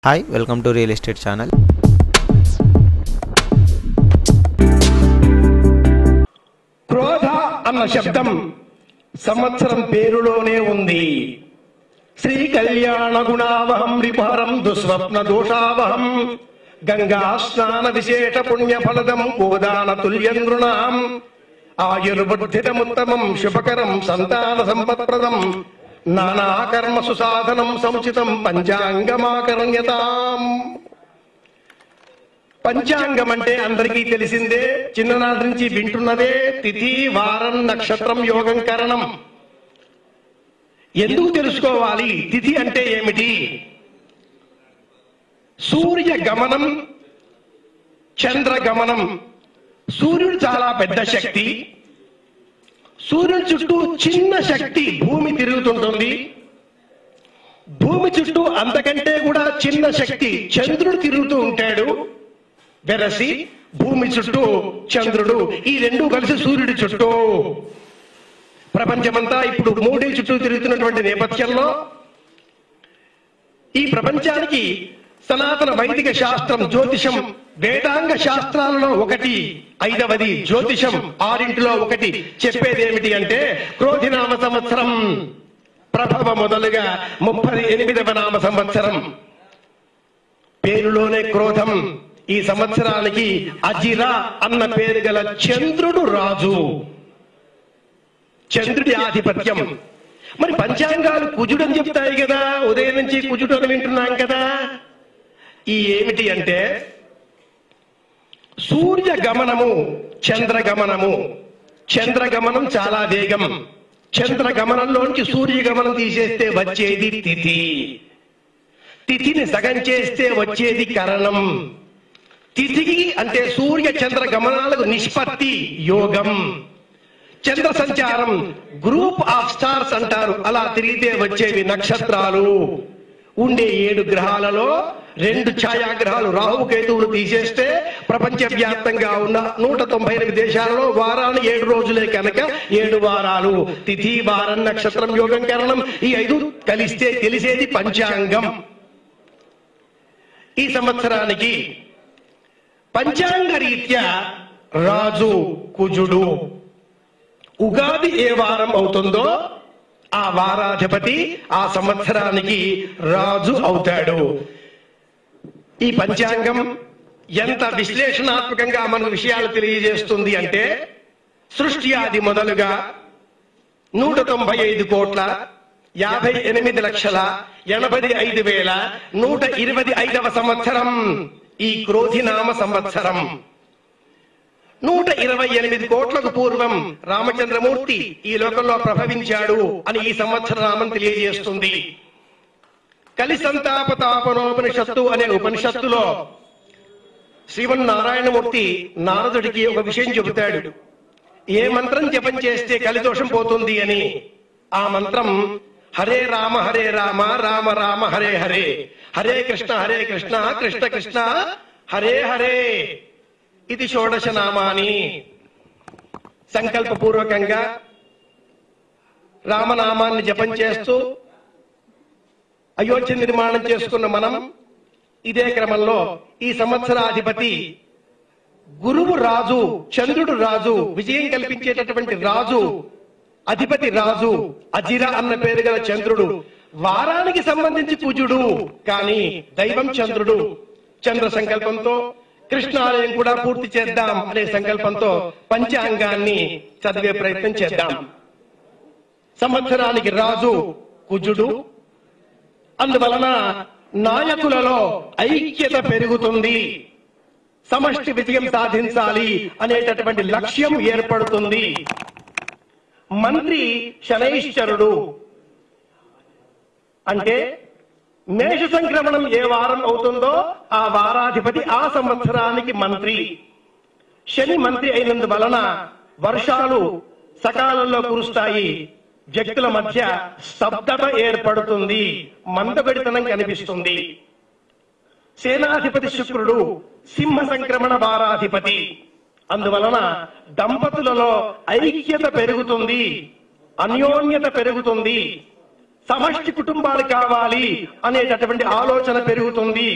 Hi, welcome to Real Estate Channel. క్రోధ అన్న శబ్దం సంవత్సరం పేరులోనే ఉంది. శ్రీ కళ్యాణ గుణావహం రిపహరం దుస్వప్న దోషావహం గంగా స్నాన విశేష పుణ్య ఫలదం గోదాన తుల్యం నృణాం ఆయుర్వర్ధితముత్తమం శుభకరం సంతాన సంపత్ప్రదం నానా కర్మ సుసాధనం సముచితం పంచాంగమాకర్ణ్యతాం. పంచాంగం అంటే అందరికీ తెలిసిందే, చిన్ననాటి నుంచి వింటున్నదే. తిథి, వారం, నక్షత్రం, యోగం, కరణం. ఎందుకు తెలుసుకోవాలి? తిథి అంటే ఏమిటి? సూర్య గమనం, చంద్ర గమనం. సూర్యుడు చాలా పెద్ద శక్తి. సూర్యుడి చుట్టూ చిన్న శక్తి భూమి తిరుగుతుంటుంది. భూమి చుట్టూ అంతకంటే కూడా చిన్న శక్తి చంద్రుడు తిరుగుతూ ఉంటాడు. వెరసి భూమి చుట్టూ చంద్రుడు, ఈ రెండు కలిసి సూర్యుడి చుట్టూ. ప్రపంచమంతా ఇప్పుడు మూడే చుట్టూ తిరుగుతున్నటువంటి నేపథ్యంలో ఈ ప్రపంచానికి సనాతన వైదిక శాస్త్రం, జ్యోతిషం, వేదాంగ శాస్త్రాలలో ఒకటి, ఐదవది జ్యోతిషం, ఆరింటిలో ఒకటి చెప్పేదేమిటి అంటే క్రోధినామ సంవత్సరం ప్రభవ మొదలుగా 38వ నామ సంవత్సరం. పేరులోనే క్రోధం. ఈ సంవత్సరానికి అజిరా అన్న పేరు గల చంద్రుడు రాజు, చంద్రుడి ఆధిపత్యం. మరి పంచాంగాలు కుజుడు అని చెప్తాయి కదా, ఉదయం నుంచి కుజుడు అని వింటున్నాం కదా. ఈ ఏమిటి అంటే సూర్య గమనము, చంద్ర గమనము. చంద్రగమనం చాలా వేగం. చంద్రగమనంలోంచి సూర్య గమనం తీసేస్తే వచ్చేది తిథి. తిథిని సగం చేస్తే వచ్చేది కరణం. తిథికి అంటే సూర్య చంద్ర గమనాలకు నిష్పత్తి యోగం. చంద్ర సంచారం గ్రూప్ ఆఫ్ స్టార్స్ అంటారు. అలా తిరిగితే వచ్చేవి నక్షత్రాలు. ఉండే 7 గ్రహాలలో 2 ఛాయాగ్రహాలు రాహు కేతువులు తీసేస్తే ప్రపంచవ్యాప్తంగా ఉన్న 198 దేశాలలో వారాలు 7 రోజులే కనుక 7 వారాలు. తిథి, వారం, నక్షత్రం, యోగం, కరణం, ఈ 5 కలిస్తే తెలిసేది పంచాంగం. ఈ సంవత్సరానికి పంచాంగ రీత్యా రాజు కుజుడు. ఉగాది ఏ వారం అవుతుందో ఆ వారాధిపతి ఆ సంవత్సరానికి రాజు అవుతాడు. ఈ పంచాంగం ఎంత విశ్లేషణాత్మకంగా మనకు విషయాలు తెలియజేస్తుంది అంటే సృష్టి ఆది మొదలుగా 198,58,85,125వ సంవత్సరం ఈ క్రోధినామ సంవత్సరం. 128 కోట్లకు పూర్వం రామచంద్రమూర్తి ఈ లోకంలో ప్రభవించాడు అని ఈ సంవత్సర నామం తెలియజేస్తుంది. కలిసంతాప తాపనోపనిషత్తు అనే ఉపనిషత్తులో శ్రీమన్నారాయణమూర్తి నారదుడికి ఒక విషయం చెబుతాడు. ఏ మంత్రం జపం చేస్తే కలిదోషం పోతుంది అని. ఆ మంత్రం హరే రామ రామ రామ హరే హరే, హరే కృష్ణ కృష్ణ కృష్ణ హరే హరే. ఇది షోడశ నామాని. సంకల్పపూర్వకంగా రామనామాన్ని జపం చేస్తూ అయోధ్య నిర్మాణం చేసుకున్న మనం ఇదే క్రమంలో ఈ సంవత్సరాధిపతి గురువు రాజు, చంద్రుడు రాజు, విజయం కల్పించేటటువంటి రాజు, అధిపతి రాజు, అజిరా అన్న పేరు గల చంద్రుడు. వారానికి సంబంధించి కుజుడు, కానీ దైవం చంద్రుడు. చంద్ర సంకల్పంతో కృష్ణాలయం కూడా పూర్తి చేద్దాం అనే సంకల్పంతో పంచాంగాన్ని చదివే ప్రయత్నం చేద్దాం. సంవత్సరానికి రాజు కుజుడు. అందువలన నాయకులలో ఐక్యత పెరుగుతుంది. సమష్టి విజయం సాధించాలి అనేటటువంటి లక్ష్యం ఏర్పడుతుంది. మంత్రి శనైశ్చరుడు అంటే మేష సంక్రమణం ఏ వారం అవుతుందో ఆ వారాధిపతి ఆ సంవత్సరానికి మంత్రి. శని మంత్రి అయినందువలన వర్షాలు సకాలంలో కురుస్తాయి. వ్యక్తుల మధ్య స్తబ్దత ఏర్పడుతుంది, మందబెడితనం కనిపిస్తుంది. సేనాధిపతి శుక్రుడు సింహ సంక్రమణ వారాధిపతి. అందువలన దంపతులలో ఐక్యత పెరుగుతుంది, అన్యోన్యత పెరుగుతుంది. సమష్టి కుటుంబాలు కావాలి అనేటటువంటి ఆలోచన పెరుగుతుంది,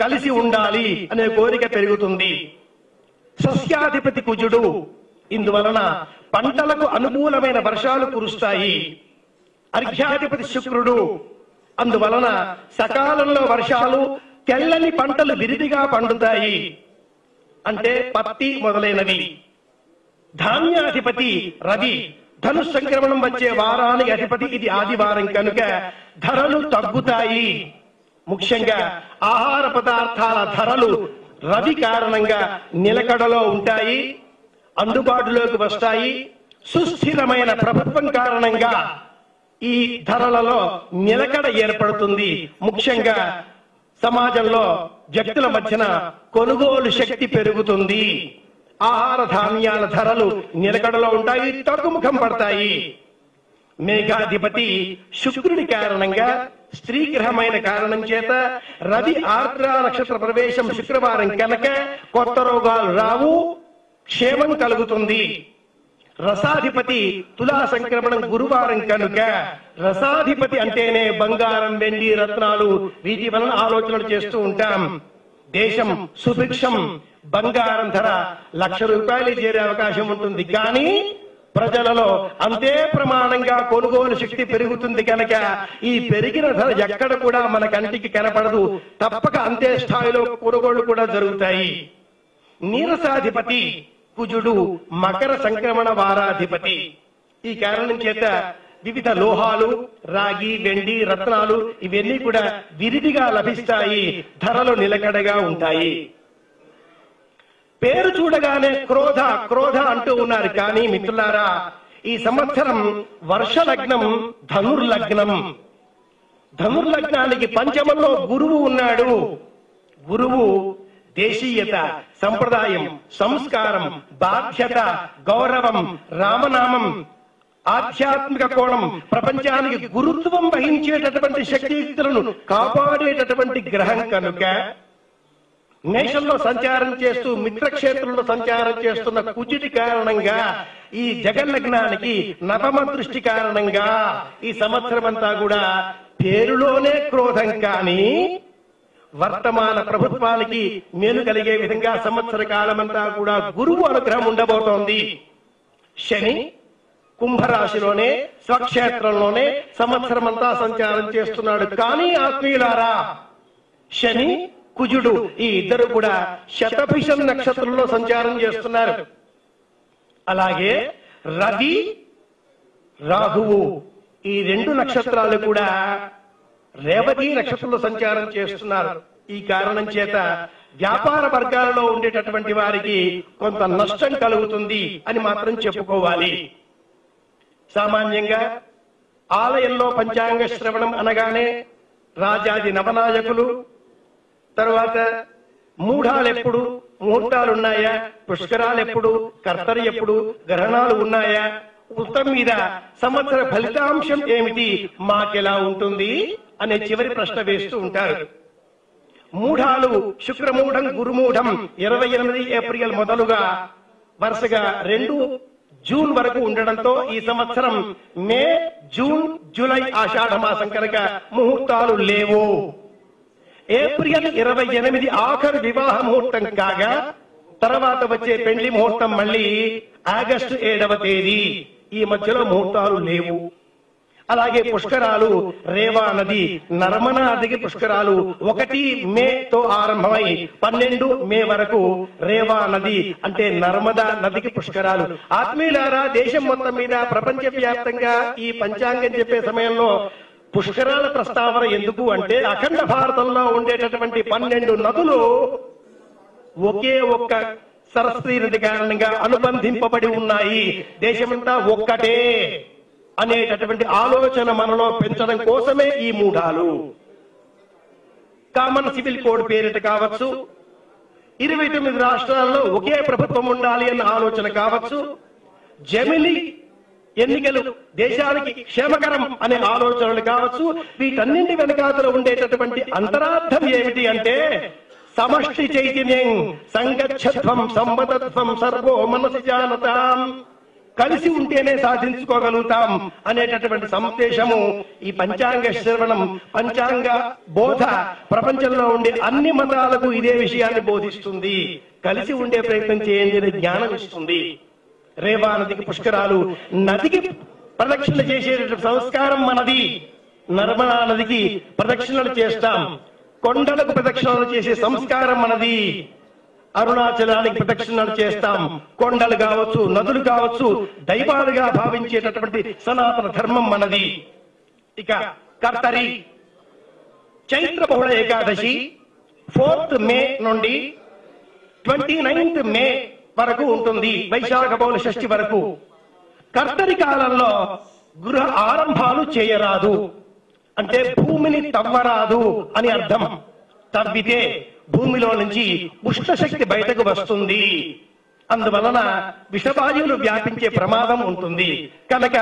కలిసి ఉండాలి అనే కోరిక పెరుగుతుంది. సస్యాధిపతి కుజుడు, ఇందువలన పంటలకు అనుకూలమైన వర్షాలు కురుస్తాయి. అర్ఘ్యాధిపతి శుక్రుడు, అందువలన సకాలంలో వర్షాలు, తెల్లని పంటలు విరివిగా పండుతాయి, అంటే పత్తి మొదలైనవి. ధాన్యాధిపతి రవి, ధను సంక్రమణం వచ్చే వారానికి అధిపతి, ఇది ఆదివారం కనుక ధరలు తగ్గుతాయి. ముఖ్యంగా ఆహార పదార్థాల ధరలు రవి కారణంగా నిలకడలో ఉంటాయి, అందుబాటులోకి వస్తాయి. సుస్థిరమైన ప్రభుత్వం కారణంగా ఈ ధరలలో నిలకడ ఏర్పడుతుంది. ముఖ్యంగా సమాజంలో వ్యక్తుల మధ్యన కొనుగోలు శక్తి పెరుగుతుంది. ఆహార ధాన్యాల ధరలు నిలకడలో ఉంటాయి, తగ్గుముఖం పడతాయి. మేఘాధిపతి శుక్రుడి కారణంగా, స్త్రీ గ్రహమైన కారణం చేత రవి ఆర్ద్ర నక్షత్ర ప్రవేశం శుక్రవారం కనుక కొత్త రోగాలు రావు, క్షేమం కలుగుతుంది. రసాధిపతి తులా సంక్రమణం గురువారం కనుక, రసాధిపతి అంటేనే బంగారం, వెండి, రత్నాలు, వీటి వలన ఆలోచనలు చేస్తూ ఉంటాం. దేశం సుభిక్షం, బంగారం ధర 1,00,000 రూపాయలు చేరే అవకాశం ఉంటుంది, కానీ ప్రజలలో అంతే ప్రమాణంగా కొనుగోలు శక్తి పెరుగుతుంది కనుక ఈ పెరిగిన ధర ఎక్కడ కూడా మన కంటికి కనపడదు, తప్పక అంతే స్థాయిలో కొనుగోళ్లు కూడా జరుగుతాయి. నీరసాధిపతి కుజుడు మకర సంక్రమణ వారాధిపతి. ఈ కారణం చేత వివిధ లోహాలు, రాగి, వెండి, రత్నాలు ఇవన్నీ కూడా విరివిగా లభిస్తాయి, ధరలు నిలకడగా ఉంటాయి. పేరు చూడగానే క్రోధ క్రోధ అంటూ ఉన్నారు, కానీ మిత్రులారా ఈ సంవత్సరం వర్ష లగ్నం ధనుర్లగ్నం. ధనుర్లగ్నానికి పంచమంలో గురువు ఉన్నాడు. గురువు దేశీయత, సంప్రదాయం, సంస్కారం, బాధ్యత, గౌరవం, రామనామం, ఆధ్యాత్మిక కోణం, ప్రపంచానికి గురుత్వం వహించేటటువంటి శక్తియుక్తులను కాపాడేటటువంటి గ్రహం కనుక మేషంలో సంచారం చేస్తూ మిత్రక్షేత్రంలో సంచారం చేస్తున్న కుజుడి కారణంగా, ఈ జగల్లగ్నానికి నవమ దృష్టి కారణంగా ఈ సంవత్సరం అంతా కూడా పేరులోనే క్రోధం, కానీ వర్తమాన ప్రభుత్వానికి మేలు కలిగే విధంగా సంవత్సర కాలమంతా కూడా గురువు అనుగ్రహం ఉండబోతోంది. శని కుంభరాశిలోనే స్వక్షేత్రంలోనే సంవత్సరం అంతా సంచారం చేస్తున్నాడు, కానీ ఆత్మీయులారా శని కుజుడు ఈ ఇద్దరు కూడా శతభిషం నక్షత్రంలో సంచారం చేస్తున్నారు. అలాగే రవి రాహువు ఈ 2 నక్షత్రాలు కూడా రేవతి నక్షత్రంలో సంచారం చేస్తున్నారు. ఈ కారణం చేత వ్యాపార వర్గాలలో ఉండేటటువంటి వారికి కొంత నష్టం కలుగుతుంది అని మాత్రం చెప్పుకోవాలి. సామాన్యంగా ఆలయంలో పంచాంగ శ్రవణం అనగానే రాజాది నవనాయకులు, తర్వాత మూఢాలు ఎప్పుడు, ముహూర్తాలు ఉన్నాయా, పుష్కరాలు ఎప్పుడు, కర్తరి ఎప్పుడు, గ్రహణాలు ఉన్నాయా, మొత్తం మీద సంవత్సర ఫలితాంశం ఏమిటి, మాకెలా ఉంటుంది అనే చివరి ప్రశ్న వేస్తూ ఉంటారు. మూఢాలు శుక్రమూఢం, గురుమూఢం 28 ఏప్రిల్ మొదలుగా వరుసగా 2 జూన్ వరకు ఉండడంతో ఈ సంవత్సరం మే, జూన్, జూలై ఆషాఢ మాసం కనుక ముహూర్తాలు లేవు. ఏప్రిల్ 28 ఆఖరు వివాహ ముహూర్తం కాగా తర్వాత వచ్చే పెళ్లి ముహూర్తం మళ్ళీ ఆగస్టు 7వ తేదీ. ఈ మధ్యలో ముహూర్తాలు లేవు. అలాగే పుష్కరాలు రేవా నది, నర్మదా నదికి పుష్కరాలు 1 మేతో ఆరంభమై 12 మే వరకు రేవా నది అంటే నర్మదా నదికి పుష్కరాలు. ఆత్మీయులారా దేశం మొత్తం మీద ప్రపంచ వ్యాప్తంగా ఈ పంచాంగం చెప్పే సమయంలో పుష్కరాల ప్రస్తావన ఎందుకు అంటే, అఖండ భారతంలో ఉండేటటువంటి 12 నదులు ఒకే ఒక్క సరస్వతి నది కారణంగా అనుబంధింపబడి ఉన్నాయి. దేశమంతా ఒక్కటే అనేటటువంటి ఆలోచన మనలో పెంచడం కోసమే ఈ మూఢాలు. కామన్ సివిల్ కోడ్ పేరిట కావచ్చు, 29 రాష్ట్రాల్లో ఒకే ప్రభుత్వం ఉండాలి అన్న ఆలోచన కావచ్చు, జమిలి ఎన్నికలు దేశానికి క్షేమకరం అనే ఆలోచనలు కావచ్చు, వీటన్నింటి వెనకాతలో ఉండేటటువంటి అంతరార్థం ఏమిటి అంటే సమష్టి చైతన్యం, సంగచ్చత్వం, సంవదత్వం, సర్వో మనసి జానతాం. కలిసి ఉంటేనే సాధించుకోగలుగుతాం అనేటటువంటి సందేశము ఈ పంచాంగ శ్రవణం, పంచాంగ బోధ ప్రపంచంలో ఉండే అన్ని మతాలకు ఇదే విషయాన్ని బోధిస్తుంది. కలిసి ఉండే ప్రయత్నం చేయండి అనే జ్ఞానం ఇస్తుంది. రేవా నదికి పుష్కరాలు, నదికి ప్రదక్షిణ చేసేటటువంటి సంస్కారం మనది. నర్మదా నదికి ప్రదక్షిణలు చేస్తాం, కొండలకు ప్రదక్షిణలు చేసే సంస్కారం మనది. అరుణాచలానికి ప్రదక్షిణలు చేస్తాం. కొండలు కావచ్చు, నదులు కావచ్చు, దైవాలుగా భావించేటటువంటి సనాతన ధర్మం మనది. ఇక కర్తరి చైత్ర బహుళ ఏకాదశి 4th మే నుండి 29th మే వరకు ఉంటుంది, వైశాఖ బహుళ షష్ఠి వరకు. కర్తరి కాలంలో గృహ ఆరంభాలు చేయరాదు, అంటే భూమిని తవ్వరాదు అని అర్థం. తవ్వితే భూమిలో నుంచి ఉష్ణశక్తి బయటకు వస్తుంది, అందువలన విషవాయువులు వ్యాపించే ప్రమాదం ఉంటుంది. కనుక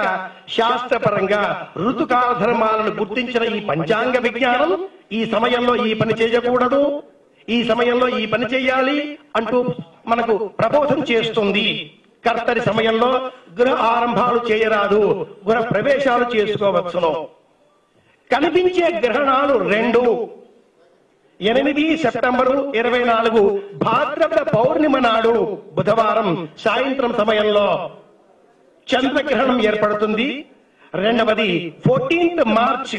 శాస్త్రపరంగా ఋతుకాల ధర్మాలను గుర్తించిన ఈ పంచాంగ విజ్ఞానం ఈ సమయంలో ఈ పని చేయకూడదు, ఈ సమయంలో ఈ పని చేయాలి అంటూ మనకు ప్రబోధం చేస్తుంది. కర్తరి సమయంలో గృహ ఆరంభాలు చేయరాదు, గృహ ప్రవేశాలు చేసుకోవచ్చును. కనిపించే గ్రహణాలు 2. 8 సెప్టెంబరు 24 భాద్రపద పౌర్ణిమ నాడు బుధవారం సాయంత్రం సమయంలో చంద్రగ్రహణం ఏర్పడుతుంది. 2వది 14th మార్చ్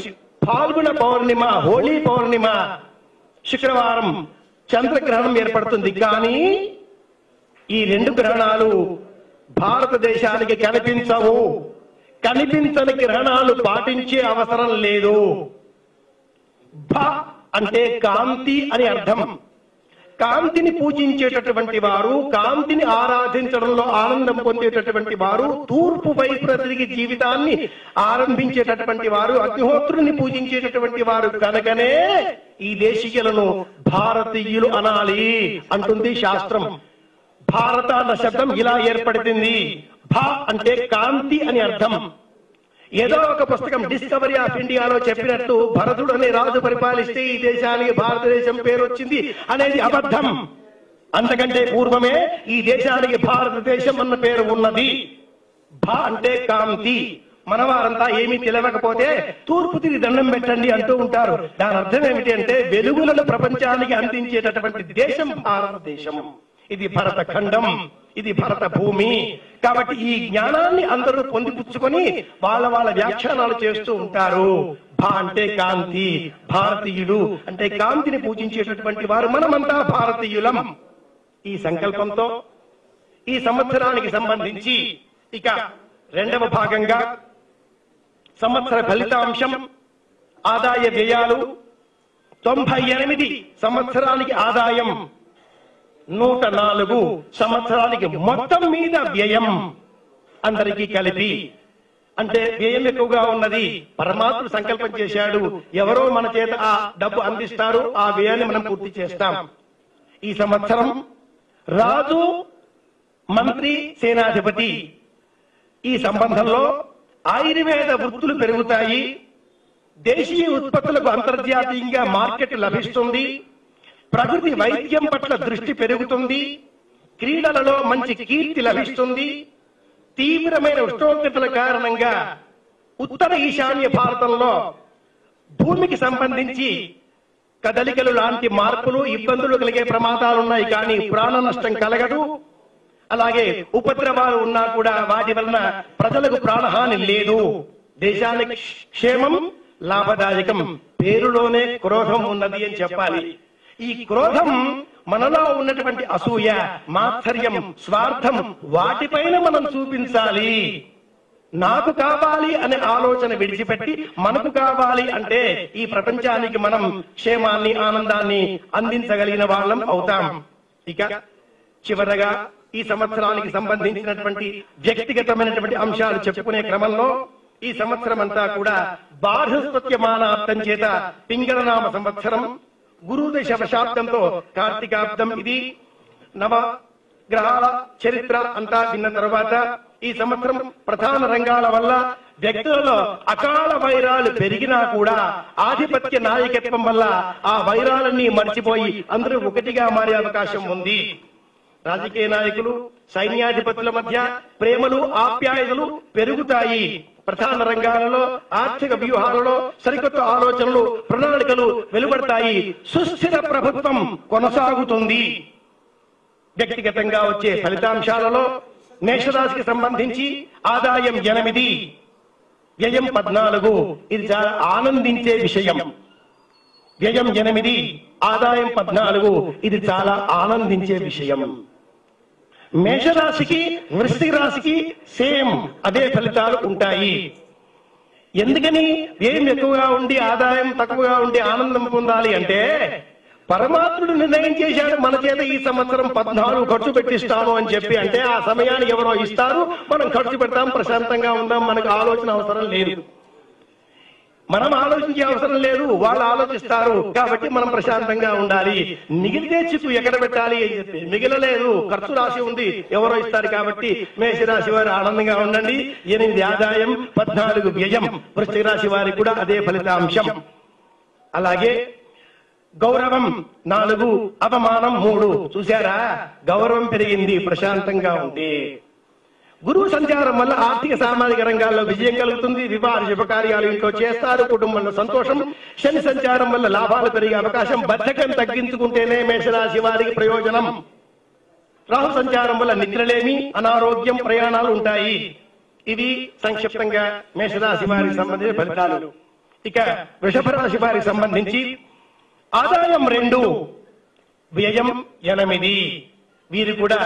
ఫాల్గుణ పౌర్ణిమ, హోళీ పౌర్ణిమ శుక్రవారం చంద్రగ్రహణం ఏర్పడుతుంది. కానీ ఈ 2 గ్రహణాలు భారతదేశానికి కనిపించవు. కనిపించని గ్రహణాలు పాటించే అవసరం లేదు. భ అంటే కాంతి అని అర్థం. కాంతిని పూజించేటటువంటి వారు, కాంతిని ఆరాధించడంలో ఆనందం పొందేటటువంటి వారు, తూర్పు వైపు తిరిగి జీవితాన్ని ఆరంభించేటటువంటి వారు, అగ్నిహోత్రుని పూజించేటటువంటి వారు కనుకనే ఈ దేశీయులను భారతీయులు అనాలి అంటుంది శాస్త్రం. భారత అన్న శబ్దం ఇలా ఏర్పడుతుంది. భ అంటే కాంతి అని అర్థం. ఏదో ఒక పుస్తకం డిస్కవరీ ఆఫ్ ఇండియాలో చెప్పినట్టు భరతుడు అనే రాజు పరిపాలిస్తే ఈ దేశానికి భారతదేశం పేరు వచ్చింది అనేది అబద్ధం. అంతకంటే పూర్వమే ఈ దేశానికి భారతదేశం అన్న పేరు ఉన్నది. భ అంటే కాంతి. మనవారంతా ఏమీ తెలియకపోతే తూర్పు తిరిగి దండం పెట్టండి అంటూ ఉంటారు. దాని అర్థం ఏమిటి అంటే వెలుగులను ప్రపంచానికి అందించేటటువంటి దేశం భారతదేశం. ఇది భరత ఖండం, ఇది భరత భూమి. కాబట్టి ఈ జ్ఞానాన్ని అందరూ పొందిపుచ్చుకొని వాళ్ళ వ్యాఖ్యానాలు చేస్తూ ఉంటారు. భా అంటే కాంతి, భారతీయులు అంటే కాంతిని పూజించేటటువంటి వారు. మనమంతా భారతీయులం. ఈ సంకల్పంతో ఈ సంవత్సరానికి సంబంధించి ఇక 2వ భాగంగా సంవత్సర ఫలితాంశం, ఆదాయ వ్యయాలు. 98 సంవత్సరానికి ఆదాయం, 104 సంవత్సరానికి మొత్తం మీద వ్యయం అందరికీ కలిపి. అంటే వ్యయం ఎక్కువగా ఉన్నది. పరమాత్ముడు సంకల్పం చేశాడు, ఎవరో మన చేత ఆ డబ్బు అందిస్తారు, ఆ వ్యయాన్ని మనం పూర్తి చేస్తాం. ఈ సంవత్సరం రాజు, మంత్రి, సేనాధిపతి ఈ సంబంధంలో ఆయుర్వేద వృత్తులు పెరుగుతాయి. దేశీయ ఉత్పత్తులకు అంతర్జాతీయంగా మార్కెట్ లభిస్తుంది. ప్రకృతి వైద్యం పట్ల దృష్టి పెరుగుతుంది. క్రీడలలో మంచి కీర్తి లభిస్తుంది. తీవ్రమైన ఉష్ణోగ్రతల కారణంగా ఉత్తర ఈశాన్య భారతంలో భూమికి సంబంధించి కదలికలు లాంటి మార్పులు, ఇబ్బందులు కలిగే ప్రమాదాలున్నాయి, కానీ ప్రాణ నష్టం కలగదు. అలాగే ఉపద్రవాలు ఉన్నా కూడా వాటి వలన ప్రజలకు ప్రాణహాని లేదు. దేశానికి క్షేమం, లాభదాయకం. పేరులోనే క్రోధం ఉన్నది అని చెప్పాలి. ఈ క్రోధం మనలో ఉన్నటువంటి అసూయ, మాత్సర్యం, స్వార్థం వాటిపైన మనం చూపించాలి. నాకు కావాలి అనే ఆలోచన విడిచిపెట్టి మనకు కావాలి అంటే ఈ ప్రపంచానికి మనం క్షేమాన్ని, ఆనందాన్ని అందించగలిగిన వాళ్ళం అవుతాం. ఇక చివరగా ఈ సంవత్సరానికి సంబంధించినటువంటి వ్యక్తిగతమైనటువంటి అంశాలు చెప్పుకునే క్రమంలో ఈ సంవత్సరం అంతా కూడా బార్హస్పత్యమానార్థం చేత పింగళనామ సంవత్సరం, గురుదశ శతాబ్దంతో కార్తీకాబ్దం. ఇది నవ గ్రహాల చరిత్ర అంతా విన్న తర్వాత ఈ సంవత్సరం ప్రధాన రంగాల వల్ల వ్యక్తులలో అకాల వైరాలు పెరిగినా కూడా ఆధిపత్య నాయకత్వం వల్ల ఆ వైరాలన్నీ మర్చిపోయి అందరూ ఒకటిగా మారే అవకాశం ఉంది. రాజకీయ నాయకులు సైన్యాధిపతుల మధ్య ప్రేమలు ఆప్యాయతలు పెరుగుతాయి. ప్రధాన రంగాలలో ఆర్థిక వ్యూహాలలో సరికొత్త ఆలోచనలు ప్రణాళికలు వెలువడతాయి. సుస్థిర ప్రభుత్వం కొనసాగుతుంది. వ్యక్తిగతంగా వచ్చే ఫలితాంశాలలో మేషరాశికి సంబంధించి ఆదాయం 8, వ్యయం 14. ఇది చాలా ఆనందించే విషయం. వ్యయం 8, ఆదాయం 14. ఇది చాలా ఆనందించే విషయం. మేషరాశికి వృశ్చిక రాశికి సేమ్ అదే ఫలితాలు ఉంటాయి. ఎందుకని వ్యయం ఎక్కువగా ఉండి ఆదాయం తక్కువగా ఉండి ఆనందం పొందాలి అంటే, పరమాత్ముడు నిర్ణయం చేశాడు మన చేత ఈ సంవత్సరం 14 ఖర్చు పెట్టిస్తాను అని చెప్పి. అంటే ఆ సమయాన్ని ఎవరో ఇస్తారు, మనం ఖర్చు పెడతాం, ప్రశాంతంగా ఉందాం, మనకు ఆలోచన అవసరం లేదు, మనం ఆలోచించే అవసరం లేదు, వాళ్ళు ఆలోచిస్తారు. కాబట్టి మనం ప్రశాంతంగా ఉండాలి. మిగిలితే చిక్కు ఎక్కడ పెట్టాలి అని చెప్పి మిగిలలేదు, ఖర్చు రాసి ఉంది, ఎవరో ఇస్తారు. కాబట్టి మేషరాశి వారు ఆనందంగా ఉండండి. 8 ఆదాయం, 14 వ్యయం. వృశ్చిక రాశి వారికి కూడా అదే ఫలితాంశం. అలాగే గౌరవం 4, అవమానం 3. చూసారా, గౌరవం పెరిగింది ప్రశాంతంగా ఉంది. గురువు సంచారం వల్ల ఆర్థిక సామాజిక రంగాల్లో విజయం కలుగుతుంది. వివాహ శుభకార్యాలు ఇంట్లో చేస్తారు, కుటుంబంలో సంతోషం. శని సంచారం వల్ల లాభాలు పెరిగే అవకాశం. బద్ధకం తగ్గించుకుంటేనే మేషరాశి వారికి ప్రయోజనం. రాహు సంచారం వల్ల నిద్రలేమి, అనారోగ్యం, ప్రయాణాలు ఉంటాయి. ఇవి సంక్షిప్తంగా మేషరాశి వారికి సంబంధించిన ఫలితాలు. ఇక వృషభ రాశి వారికి సంబంధించి ఆదాయం 2, వ్యయం 8. వీరు కూడా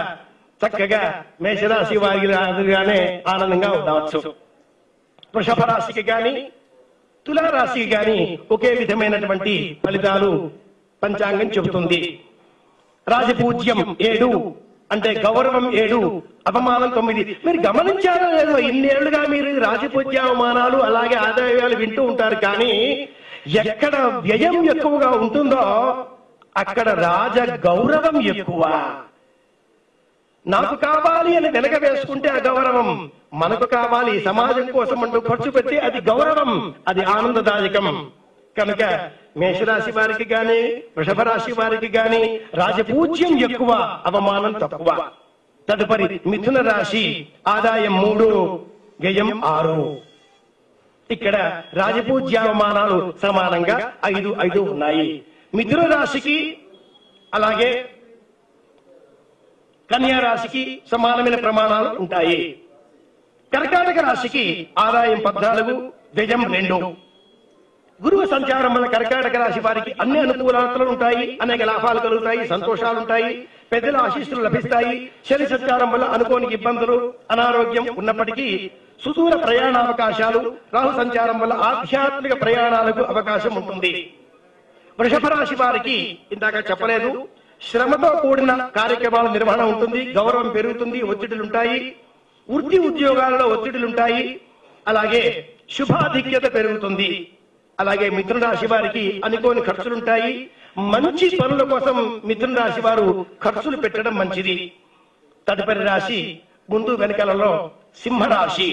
చక్కగా మేషరాశి వారి మాదిరిగానే ఆనందంగా ఉండవచ్చు. వృషభ రాశికి గాని తులారాశికి గాని ఒకే విధమైనటువంటి ఫలితాలు పంచాంగం చెబుతుంది. రాజపూజ్యం 7, అంటే గౌరవం 7, అవమానం 9. మీరు గమనించారో లేదో, ఇన్నేళ్లుగా మీరు రాజపూజ్య అవమానాలు అలాగే ఆదాయాలు వింటూ ఉంటారు. కానీ ఎక్కడ వ్యయం ఎక్కువగా ఉంటుందో అక్కడ రాజ గౌరవం ఎక్కువ. నాకు కావాలి అని వెనక వేసుకుంటే అగౌరవం, మనకు కావాలి సమాజం కోసం అంటూ ఖర్చు పెట్టి అది గౌరవం, అది ఆనందదాయకం. కనుక మేషరాశి వారికి గాని వృషభ రాశి వారికి గాని రాజపూజ్యం ఎక్కువ, అవమానం తక్కువ. తదుపరి మిథున రాశి ఆదాయం 3, వ్యయం 6. ఇక్కడ రాజపూజ్యావమానాలు సమానంగా 5 ఉన్నాయి. మిథున రాశికి అలాగే కన్యా రాశికి సమానమైన ప్రమాణాలు ఉంటాయి. కర్కాటక రాశికి ఆదాయం 14, వ్యయం 2. గురువు సంచారం వల్ల కర్కాటక రాశి వారికి అన్ని అనుకూలతలు ఉంటాయి, అనేక లాభాలు కలుగుతాయి, సంతోషాలు ఉంటాయి, పెద్దల ఆశీస్సులు లభిస్తాయి. శని సంచారం వల్ల అనుకోని ఇబ్బందులు, అనారోగ్యం ఉన్నప్పటికీ సుదూర ప్రయాణావకాశాలు, రాహు సంచారం వల్ల ఆధ్యాత్మిక ప్రయాణాలకు అవకాశం ఉంటుంది. వృషభ రాశి వారికి ఇందాక చెప్పలేదు, శ్రమతో కూడిన కార్యక్రమాల నిర్వహణ ఉంటుంది, గౌరవం పెరుగుతుంది, ఒత్తిడులుంటాయి, వృత్తి ఉద్యోగాలలో ఒత్తిడులుంటాయి, అలాగే శుభాధిక్యత పెరుగుతుంది. అలాగే మిథున రాశి వారికి అనుకోని ఖర్చులుంటాయి. మంచి పనుల కోసం మిథున రాశి వారు ఖర్చులు పెట్టడం మంచిది. తదుపరి రాశి ముందు వెనకాలలో సింహరాశి.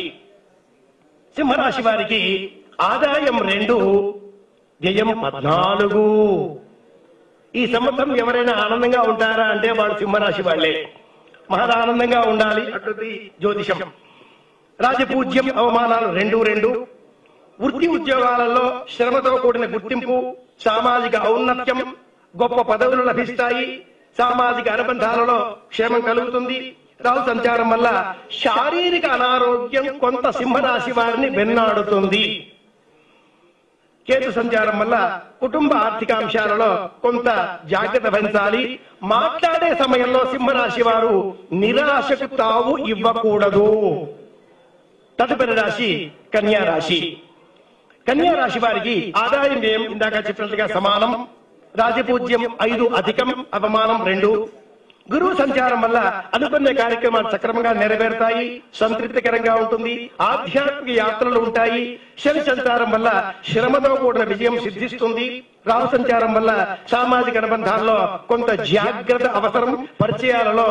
సింహరాశి వారికి ఆదాయం 2, వ్యయం 14. ఈ సంవత్సరం ఎవరైనా ఆనందంగా ఉంటారా అంటే వాళ్ళు సింహరాశి వాళ్లే. మహా ఆనందంగా ఉండాలి అటువంటి జ్యోతిషం. రాజపూజ్యం, అవమానాలు 2. వృత్తి ఉద్యోగాలలో శ్రమతో కూడిన గుర్తింపు, సామాజిక ఔన్నత్యం, గొప్ప పదవులు లభిస్తాయి. సామాజిక అనుబంధాలలో క్షేమం కలుగుతుంది. రాహు సంచారం వల్ల శారీరక అనారోగ్యం కొంత సింహరాశి వారిని వెన్నాడుతుంది. కేతు సంచారం వల్ల కుటుంబ ఆర్థికాంశాలలో కొంత జాగ్రత్త వహించాలి. మాట్లాడే సమయంలో సింహరాశి వారు నిరాశకు తావు ఇవ్వకూడదు. తదుపరి రాశి కన్యా రాశి. కన్యా రాశి వారికి ఆదాయం వ్యయం ఇందాక చెప్పినట్లుగా సమానం. రాజపూజ్యం 5 అధికం, అవమానం 2. గురువు సంచారం వల్ల అనుకున్న కార్యక్రమాలు సక్రమంగా నెరవేరుతాయి, సంతృప్తికరంగా ఉంటుంది, ఆధ్యాత్మిక యాత్రలు ఉంటాయి. శని సంచారం వల్ల శ్రమతో కూడిన విజయం సిద్ధిస్తుంది. రాహు సంచారం వల్ల సామాజిక అనుబంధాల్లో కొంత జాగ్రత్త అవసరం. పరిచయాలలో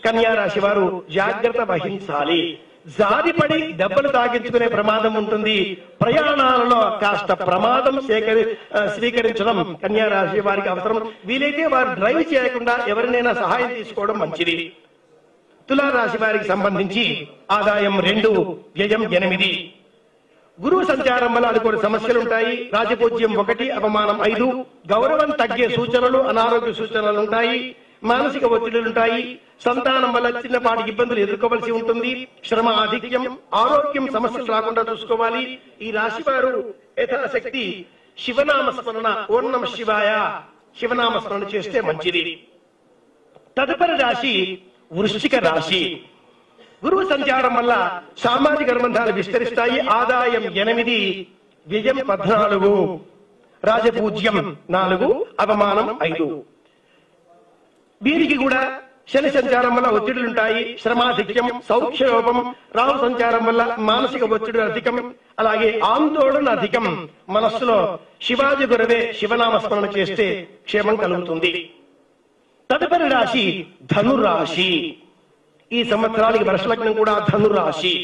కన్యా రాశి వారు జాగ్రత్త వహించాలి. జారిపడి దెబ్బలు తాగించుకునే ప్రమాదం ఉంటుంది. ప్రయాణాలలో కాస్త ప్రమాదం స్వీకరించడం కన్యా రాశి వారికి అవసరం. వీలైతే వారు డ్రైవ్ చేయకుండా ఎవరినైనా సహాయం తీసుకోవడం మంచిది. తులారాశి వారికి సంబంధించి ఆదాయం 2, వ్యయం 8. గురువు సంచారం వల్ల అనుకోని సమస్యలు ఉంటాయి. రాజపూజ్యం 1, అవమానం 5. గౌరవం తగ్గే సూచనలు, అనారోగ్య సూచనలు ఉంటాయి. మానసిక ఒత్తిడులు ఉంటాయి. సంతానం వల్ల చిన్నపాటి ఇబ్బందులు ఎదుర్కోవలసి ఉంటుంది. శ్రమ ఆధిక్యం, ఆరోగ్యం సమస్యలు రాకుండా చూసుకోవాలి. ఈ రాశి వారు యథాశక్తి శివనామస్మరణ, ఓం నమః శివాయ శివనామస్మరణ చేస్తే మంచిది. తదుపరి రాశి వృశ్చిక రాశి. గురువు సంచారం వల్ల సామాజిక సంబంధాలు విస్తరిస్తాయి. ఆదాయం 8, వ్యయం 14. రాజపూజ్యం 4, అవమానం 5. వీరికి కూడా శని సంచారం వల్ల ఒత్తిడులుంటాయి. శ్రమాధిక్యం, సౌఖ్యలోపం. రాహు సంచారం వల్ల మానసిక ఒత్తిడి అధికం, అలాగే ఆందోళన అధికం. మనస్సులో శివాజీ గురవే శివనామస్మరణ చేస్తే క్షేమం కలుగుతుంది. తదుపరి రాశి ధనురాశి. ఈ సంవత్సరానికి వర్షలగ్నం కూడా ధనురాశి.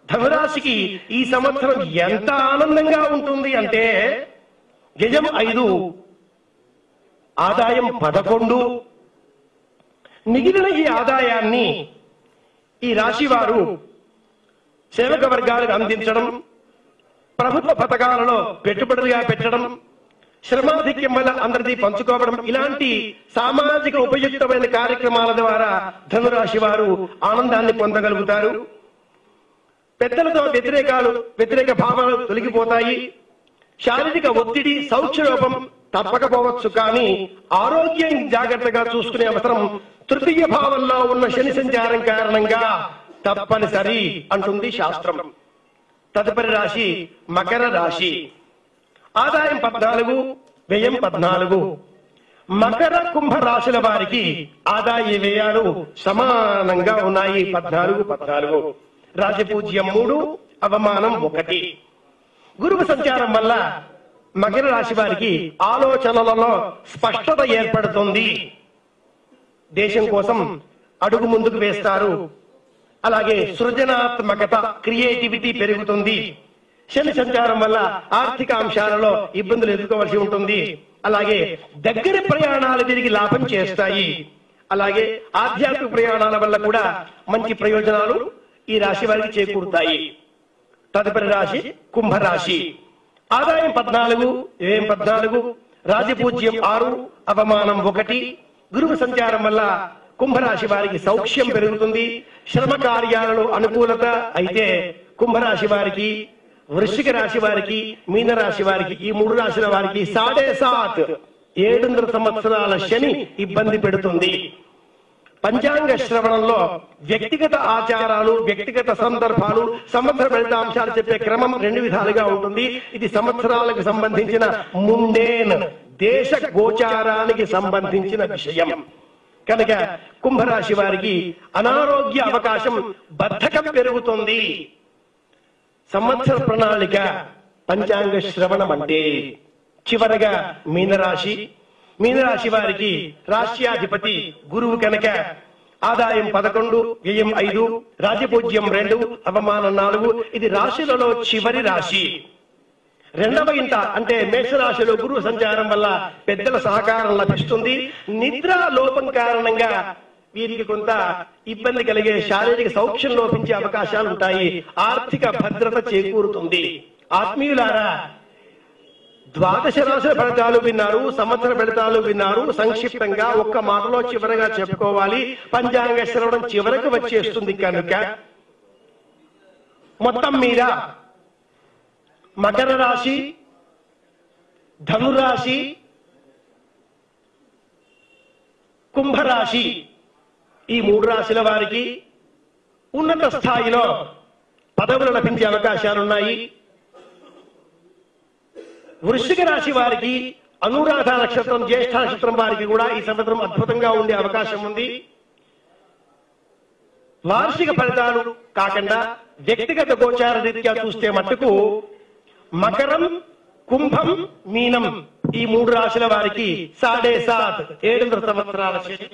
ధనురాశికి ఈ సంవత్సరం ఎంత ఆనందంగా ఉంటుంది అంటే వ్యయం 5, ఆదాయం 11. మిగిలిన ఈ ఆదాయాన్ని ఈ రాశి వారు సేవక వర్గాలకు అందించడం, ప్రభుత్వ పథకాలలో పెట్టుబడులుగా పెట్టడం, శ్రమాధిక్యం వల్ల అందరిది పంచుకోవడం, ఇలాంటి సామాజిక ఉపయుక్తమైన కార్యక్రమాల ద్వారా ధనురాశి వారు ఆనందాన్ని పొందగలుగుతారు. పెద్దలతో వ్యతిరేక భావాలు తొలగిపోతాయి. శారీరక ఒత్తిడి, సౌఖ్యలోపం తప్పకపోవచ్చు, కానీ ఆరోగ్యం జాగ్రత్తగా చూసుకునే అవసరం తృతీయ భావంలో ఉన్న శని సంచారం కారణంగా తప్పనిసరి అంటుంది శాస్త్రం. తదుపరి రాశి మకర రాశి. ఆదాయం 14, వ్యయం 14. మకర కుంభ రాశుల వారికి ఆదాయ వ్యయాలు సమానంగా ఉన్నాయి. 14. రాజపూజ్యం 3, అవమానం 1. గురువు సంచారం వల్ల మకర రాశి వారికి ఆలోచనలలో స్పష్టత ఏర్పడుతుంది. దేశం కోసం అడుగు ముందుకు వేస్తారు. అలాగే సృజనాత్మకత, క్రియేటివిటీ పెరుగుతుంది. శని సంచారం వల్ల ఆర్థిక అంశాలలో ఇబ్బందులు ఎదుర్కోవాల్సి ఉంటుంది. అలాగే దగ్గర ప్రయాణాలు తిరిగి లాభం చేస్తాయి. అలాగే ఆధ్యాత్మిక ప్రయాణాల వల్ల కూడా మంచి ప్రయోజనాలు ఈ రాశి వారికి చేకూరుతాయి. తదుపరి రాశి కుంభరాశి. ఆదాయం 14, వ్యయం 14. రాజపూజ్యం 6, అవమానం 1. గురువు సంచారం వల్ల కుంభరాశి వారికి సౌఖ్యం పెరుగుతుంది. శ్రమ కార్యాలలో అనుకూలత. అయితే కుంభరాశి వారికి, వృశ్చిక రాశి వారికి, మీన రాశి వారికి, ఈ 3 రాశుల వారికి 7.5 సంవత్సరాల శని ఇబ్బంది పెడుతుంది. పంచాంగ శ్రవణంలో వ్యక్తిగత ఆచారాలు, వ్యక్తిగత సందర్భాలు, సంవత్సర ఫలితాంశాలు చెప్పే క్రమం 2 విధాలుగా ఉంటుంది. ఇది సంవత్సరాలకు సంబంధించిన ముండేన్ దేశ గోచారానికి సంబంధించిన విషయం కనుక కుంభరాశి వారికి అనారోగ్య అవకాశం, బద్ధకం పెరుగుతుంది. సంవత్సర ప్రణాళిక పంచాంగ శ్రవణం అంటే. చివరగా మీనరాశి వారికి రాశ్యాధిపతి గురువు కనుక ఆదాయం 11, వ్యయం 5. రాజపూజ్యం 2, అవమానం 4. ఇది రాశులలో చివరి రాశి. 2వ ఇంట అంటే మేషరాశిలో గురువు సంచారం వల్ల పెద్దల సహకారం లభిస్తుంది. నిద్ర లోపం కారణంగా వీరికి కొంత ఇబ్బంది కలిగే, శారీరక సౌఖ్యం లోపించే అవకాశాలు ఉంటాయి. ఆర్థిక భద్రత చేకూరుతుంది. ఆత్మీయులారా, 12 రాశుల ఫలితాలు విన్నారు, సంవత్సర ఫలితాలు విన్నారు. సంక్షిప్తంగా ఒక్క మాటలో చివరగా చెప్పుకోవాలి. పంచాంగ శ్రవణం చివరకు వచ్చేస్తుంది కనుక మొత్తం మీద మకర రాశి, ధనురాశి, కుంభరాశి ఈ 3 రాశుల వారికి ఉన్నత స్థాయిలో పదవులు లభించే అవకాశాలున్నాయి. వృశ్చిక రాశి వారికి అనురాధ నక్షత్రం, జ్యేష్ఠ నక్షత్రం వారికి కూడా ఈ సంవత్సరం అద్భుతంగా ఉండే అవకాశం ఉంది. వార్షిక ఫలితాలు కాకుండా వ్యక్తిగత గోచార రీత్యా చూస్తే మట్టుకు మకరం, కుంభం, మీనం ఈ 3 రాశుల వారికి 7.5 సంవత్సరాల శని.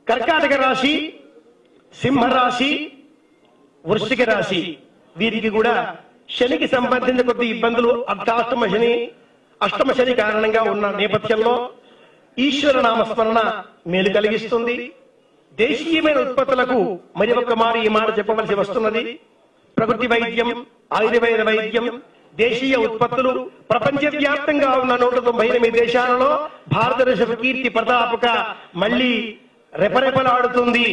కర్కాటక రాశి, సింహరాశి, వృశ్చిక రాశి వీరికి కూడా శనికి సంబంధించిన కొద్ది ఇబ్బందులు అష్టమ శని కారణంగా ఉన్న నేపథ్యంలో ఈశ్వర నామస్మరణ మేలు కలిగిస్తుంది. దేశీయమైన ఉత్పత్తులకు మరి ఒక్క మారి ఈ మాట చెప్పవలసి వస్తున్నది. ప్రకృతి వైద్యం, ఆయుర్వేద వైద్యం, దేశీయ ఉత్పత్తులు ప్రపంచవ్యాప్తంగా ఉన్న 198 దేశాలలో భారతదేశపు కీర్తి ప్రతాపక మళ్లీ రెపరెపలాడుతుంది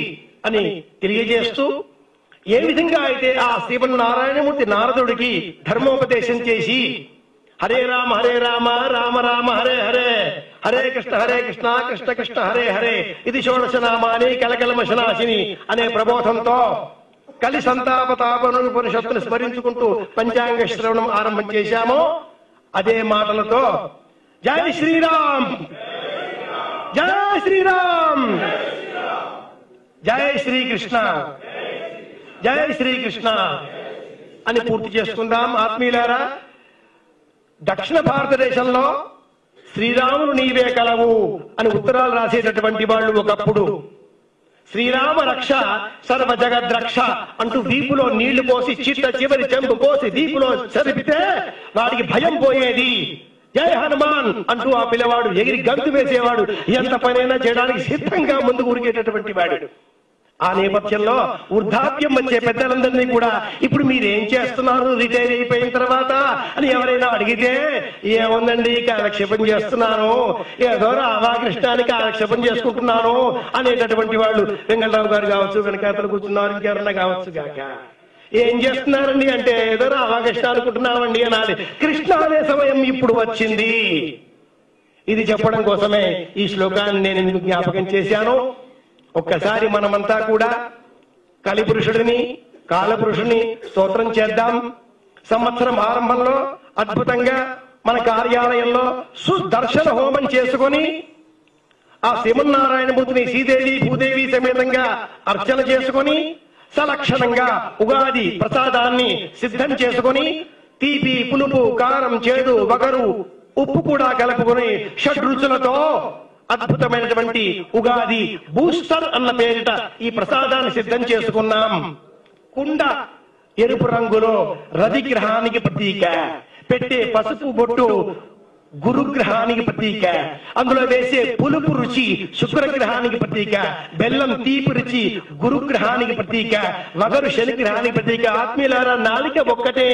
అని తెలియజేస్తూ, ఏ విధంగా అయితే ఆ శ్రీమన్నారాయణమూర్తి నారదుడికి ధర్మోపదేశం చేసి హరే రామ రామ రామ హరే హరే, హరే కృష్ణ కృష్ణ కృష్ణ హరే హరే, ఇది షోడశనామాని కలకలమశనాశిని అనే ప్రబోధంతో కలి సంతాప తాపనుపనిషత్తును స్మరించుకుంటూ పంచాంగ శ్రవణం ఆరంభం చేశామో, అదే మాటలతో జై శ్రీరామ్, జై శ్రీరామ్, జై శ్రీకృష్ణ, జై శ్రీకృష్ణ అని పూర్తి చేసుకుందాం. ఆత్మీయులారా, దక్షిణ భారతదేశంలో శ్రీరాముడు నీవే కలవు అని ఉత్తరాలు రాసేటటువంటి వాళ్ళు ఒకప్పుడు శ్రీరామ రక్ష సర్వ జగద్రక్ష అంటూ వీపులో నీళ్లు పోసి చివరి చెంబు పోసి దీపులో చదివితే వాడికి భయం పోయేది. జై హనుమాన్ అంటూ ఆ పిల్లవాడు ఎగిరి గంతు వేసేవాడు, ఎంత పనైనా చేయడానికి సిద్ధంగా ముందుకు ఉరికేటటువంటి వాడు. ఆ నేపథ్యంలో వృద్ధాప్యం వచ్చే పెద్దలందరినీ కూడా ఇప్పుడు మీరేం చేస్తున్నారు రిటైర్ అయిపోయిన తర్వాత అని ఎవరైనా అడిగితే, ఏముందండి కాలక్షేపం చేస్తున్నాను, ఏదో రామకృష్ణానికి కాలక్షేపం చేసుకుంటున్నాను అనేటటువంటి వాళ్ళు వెంకటరావు గారు కావచ్చు, వెనకాతలు కూర్చున్నారు, ఇంకెవరన్నా కావచ్చు గాక. ఏం చేస్తున్నారండి అంటే ఏదో రామకృష్ణ అనుకుంటున్నామండి అనాలి. కృష్ణ అనే సమయం ఇప్పుడు వచ్చింది. ఇది చెప్పడం కోసమే ఈ శ్లోకాన్ని నేను ఎందుకు జ్ఞాపకం చేశాను. ఒక్కసారి మనమంతా కూడా కలిపురుషుడిని కాలపురుషుడిని స్తోత్రం చేద్దాం. సంవత్సరం ఆరంభంలో అద్భుతంగా మన కార్యాలయంలో సుదర్శన హోమం చేసుకొని ఆ శ్రీమన్నారాయణమూర్తిని శ్రీదేవి భూదేవి సమేతంగా అర్చన చేసుకొని సలక్షణంగా ఉగాది ప్రసాదాన్ని సిద్ధం చేసుకొని తీపి, పులుపు, కారం, చేదు, వగరు, ఉప్పు కూడా కలుపుకొని షడ్రుచులతో అద్భుతమైనటువంటి ఉగాది బూస్టర్ అన్న పేరిట ఈ ప్రసాదాన్ని సిద్ధం చేసుకున్నాం. కుండ ఎరుపు రంగులో రవిగ్రహానికి ప్రతీక, పెట్టే పసుపు బొట్టు గురుగ్రహానికి ప్రతీక, అందులో వేసే పులుపు రుచి శుక్రగ్రహానికి ప్రతీక, బెల్లం తీపి రుచి గురుగ్రహానికి ప్రతీక, వగరు శనిగ్రహానికి ప్రతీక. ఆత్మీయులారా, నాలిక ఒక్కటే.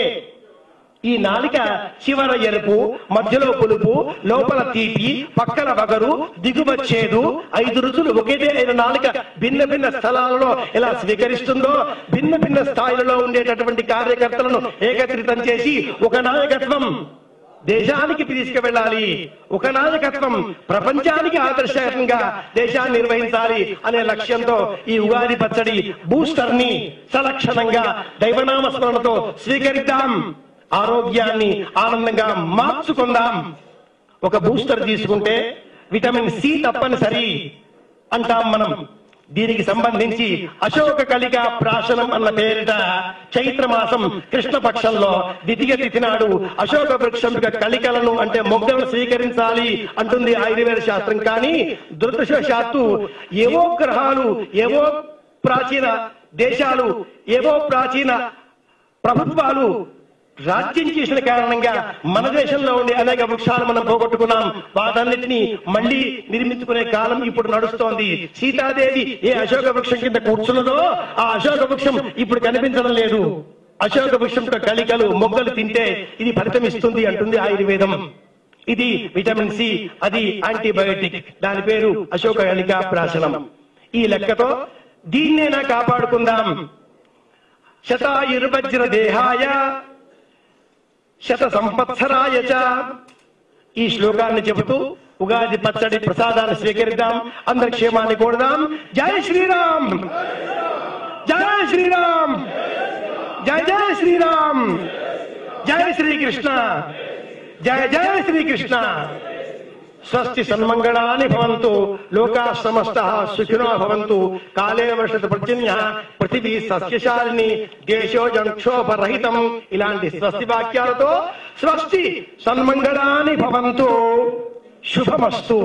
ఈ నాలిక చివర ఎరుపు, మధ్యలో పులుపు, లోపల తీపి, పక్కన వగరు, దిగువ చేదు, 5 రుచులు ఒకేటే అయిన నాలిక భిన్న భిన్న స్థలాలలో ఎలా స్వీకరిస్తుందో, భిన్న భిన్న స్థాయిలలో ఉండేటటువంటి కార్యకర్తలను ఏకత్రితం చేసి ఒక నాయకత్వం దేశానికి తీసుకువెళ్ళాలి, ఒక నాయకత్వం ప్రపంచానికి ఆదర్శంగా దేశాన్ని నిర్వహించాలి అనే లక్ష్యంతో ఈ ఉగాది పచ్చడి బూస్టర్ ని సలక్షణంగా దైవనామస్మరణతో స్వీకరిద్దాం. ఆరోగ్యాన్ని ఆనందంగా మార్చుకుందాం. ఒక బూస్టర్ తీసుకుంటే విటమిన్ సి తప్పనిసరి అంటాం మనం. దీనికి సంబంధించి అశోక కలిక ప్రాశనం అన్న పేరిట చైత్రమాసం కృష్ణపక్షంలో ద్వితీయ తిథి నాడు అశోక వృక్షం కలికలను అంటే మొగ్గలను స్వీకరించాలి అంటుంది ఆయుర్వేద శాస్త్రం. కానీ దురదృష్టవశాత్తు ఏవో గ్రహాలు, ఏవో ప్రాచీన దేశాలు, ఏవో ప్రాచీన ప్రభుత్వాలు రాజ్యం చేసిన కారణంగా మన దేశంలో ఉండే అనేక వృక్షాలు మనం పోగొట్టుకున్నాం. వాటన్నిటినీ మళ్లీ నిర్మించుకునే కాలం ఇప్పుడు నడుస్తోంది. సీతాదేవి ఏ అశోక వృక్షం కింద కూర్చున్నదో ఆ అశోక వృక్షం ఇప్పుడు కనిపించడం లేదు. అశోక వృక్షంతో కలికలు, మొగ్గలు తింటే ఇది ఫలితం ఇస్తుంది అంటుంది ఆయుర్వేదం. ఇది విటమిన్ సి, అది యాంటీబయోటిక్. దాని పేరు అశోక కలిక ప్రాశనం. ఈ లెక్కతో దీన్నేనా కాపాడుకుందాం. శతాయుర్వజ్ర దేహాయ శత సంవత్సరాయ చ ఈ శ్లోకాన్ని చెబుతూ ఉగాది పచ్చడి ప్రసాదాన్ని స్వీకరిద్దాం. అందరి క్షేమాన్ని కోరుదాం. జై శ్రీరామ్, జై శ్రీరామ్, జై జై శ్రీరామ్, జై శ్రీకృష్ణ, జై జై శ్రీకృష్ణ. స్వస్తి సన్మంగళాని భవంతు, లోకా సమస్తః సుఖినో భవంతు, కాలే వర్షతు పర్జన్యః, పృథివీ సస్యశాలిని, దేశోజం క్షోభరహితం. ఇలాంటి స్వస్తి వాక్యాలతో స్వస్తి సన్మంగళాని భవంతు. శుభమస్తు.